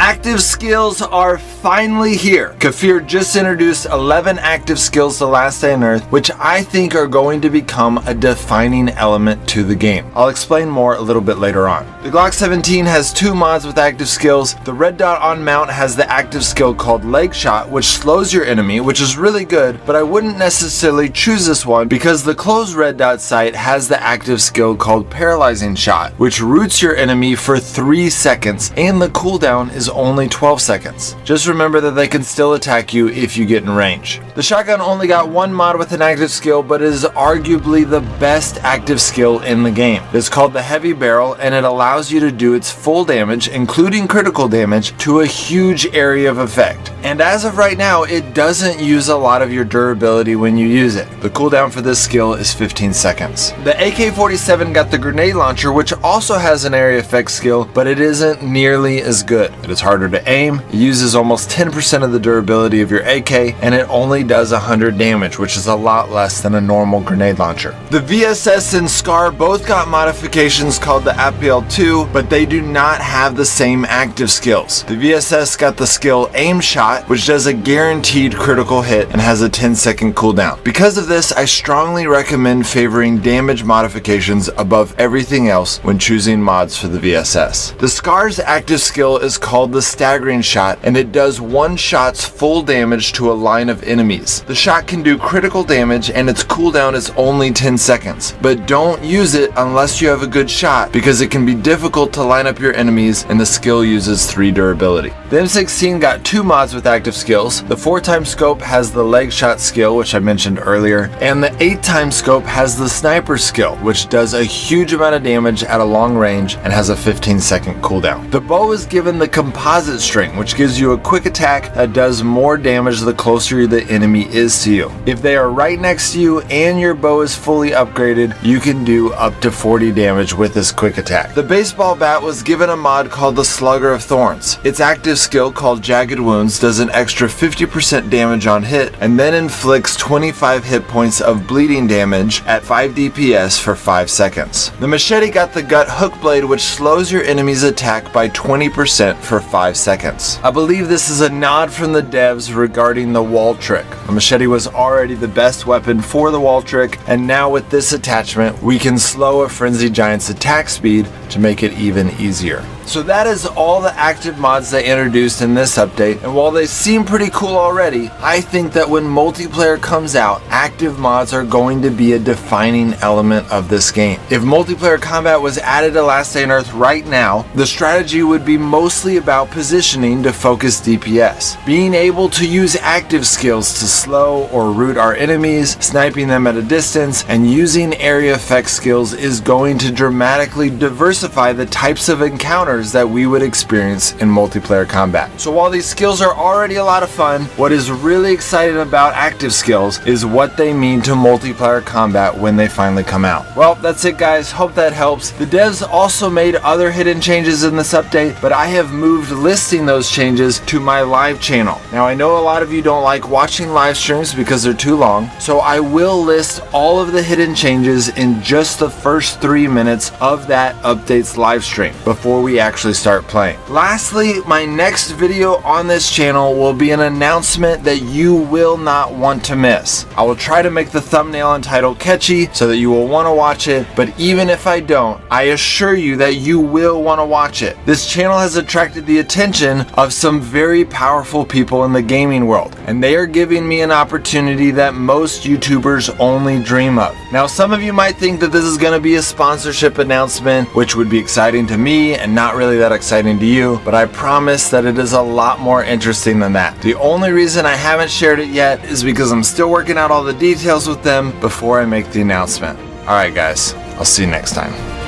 Active skills are finally here. Kafir just introduced 11 active skills to Last Day on Earth, which I think are going to become a defining element to the game. I'll explain more a little bit later on. The Glock 17 has 2 mods with active skills. The red dot on mount has the active skill called Leg Shot, which slows your enemy, which is really good, but I wouldn't necessarily choose this one because the closed red dot sight has the active skill called Paralyzing Shot, which roots your enemy for 3 seconds, and the cooldown is only 12 seconds. Just remember that they can still attack you if you get in range. The shotgun only got 1 mod with an active skill, but is arguably the best active skill in the game. It's called the Heavy Barrel, and it allows you to do its full damage, including critical damage, to a huge area of effect. And as of right now, it doesn't use a lot of your durability when you use it. The cooldown for this skill is 15 seconds. The AK-47 got the grenade launcher, which also has an area effect skill, but it isn't nearly as good. It is harder to aim, it uses almost 10% of the durability of your AK, and it only does 100 damage, which is a lot less than a normal grenade launcher. The VSS and SCAR both got modifications called the APL-2, but they do not have the same active skills. The VSS got the skill Aim Shot, which does a guaranteed critical hit and has a 10-second cooldown. Because of this, I strongly recommend favoring damage modifications above everything else when choosing mods for the VSS. The SCAR's active skill is called the Staggering Shot, and it does 1 shot's full damage to a line of enemies. The shot can do critical damage and its cooldown is only 10 seconds, but don't use it unless you have a good shot because it can be difficult to line up your enemies and the skill uses 3 durability. The M16 got 2 mods with active skills. The 4x scope has the Leg Shot skill, which I mentioned earlier, and the 8x scope has the Sniper skill, which does a huge amount of damage at a long range and has a 15-second cooldown. The bow is given the Composite String, which gives you a quick attack that does more damage the closer the enemy is to you. If they are right next to you and your bow is fully upgraded, you can do up to 40 damage with this quick attack. The baseball bat was given a mod called the Slugger of Thorns. Its active skill called Jagged Wounds does an extra 50% damage on hit and then inflicts 25 hit points of bleeding damage at 5 DPS for 5 seconds. The machete got the Gut Hook Blade, which slows your enemy's attack by 20% for 5 seconds. I believe this is a nod from the devs regarding the wall trick. The machete was already the best weapon for the wall trick, and now with this attachment, we can slow a Frenzied Giant's attack speed to make it even easier. So that is all the active mods they introduced in this update, and while they seem pretty cool already, I think that when multiplayer comes out, active mods are going to be a defining element of this game. If multiplayer combat was added to Last Day on Earth right now, the strategy would be mostly about positioning to focus DPS. Being able to use active skills to slow or root our enemies, sniping them at a distance, and using area effect skills is going to dramatically diversify the types of encounters that we would experience in multiplayer combat. So while these skills are already a lot of fun, what is really exciting about active skills is what they mean to multiplayer combat when they finally come out. Well, that's it guys, hope that helps. The devs also made other hidden changes in this update, but I have moved listing those changes to my live channel. Now I know a lot of you don't like watching live streams because they're too long, so I will list all of the hidden changes in just the first 3 minutes of that update's live stream before we actually start playing. Lastly, my next video on this channel will be an announcement that you will not want to miss. I will try to make the thumbnail and title catchy so that you will want to watch it, but even if I don't, I assure you that you will want to watch it. This channel has attracted the attention of some very powerful people in the gaming world, and they are giving me an opportunity that most YouTubers only dream of. Now, some of you might think that this is going to be a sponsorship announcement, which would be exciting to me and not really that exciting to you, but I promise that it is a lot more interesting than that. The only reason I haven't shared it yet is because I'm still working out all the details with them before I make the announcement. Alright guys, I'll see you next time.